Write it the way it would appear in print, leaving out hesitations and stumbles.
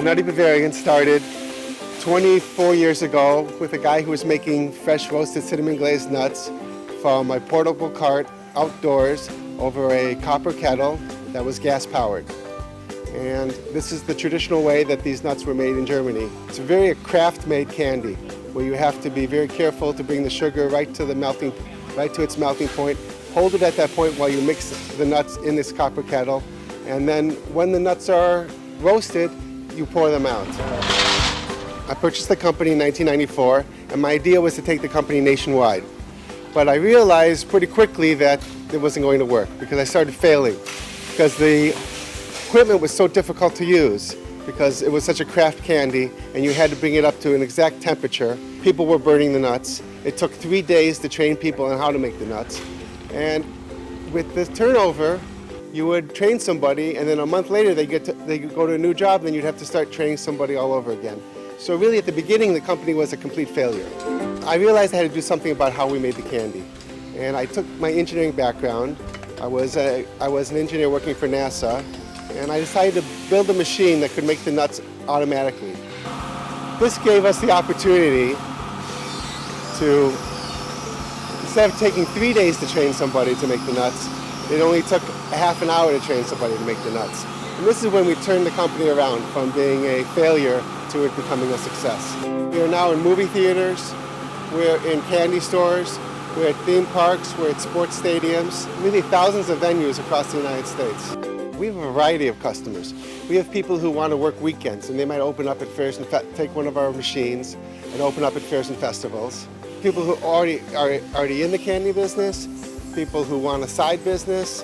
Nutty Bavarian started 24 years ago with a guy who was making fresh roasted cinnamon glazed nuts from a portable cart outdoors over a copper kettle that was gas powered. And this is the traditional way that these nuts were made in Germany. It's a very craft-made candy where you have to be very careful to bring the sugar right to its melting point. Hold it at that point while you mix the nuts in this copper kettle. And then when the nuts are roasted, you pour them out. I purchased the company in 1994, and my idea was to take the company nationwide. But I realized pretty quickly that it wasn't going to work because I started failing because the equipment was so difficult to use because it was such a craft candy and you had to bring it up to an exact temperature. People were burning the nuts. It took 3 days to train people on how to make the nuts. And with this turnover, you would train somebody and then a month later they could go to a new job and then you'd have to start training somebody all over again. So really at the beginning the company was a complete failure. I realized I had to do something about how we made the candy. And I took my engineering background. I was an engineer working for NASA, and I decided to build a machine that could make the nuts automatically. This gave us the opportunity to, instead of taking 3 days to train somebody to make the nuts, it only took a half an hour to train somebody to make the nuts. And this is when we turned the company around from being a failure to it becoming a success. We are now in movie theaters, we're in candy stores, we're at theme parks, we're at sports stadiums, really thousands of venues across the United States. We have a variety of customers. We have people who want to work weekends and they might open up at fairs and take one of our machines and open up at fairs and festivals. People who are already in the candy business, people who want a side business,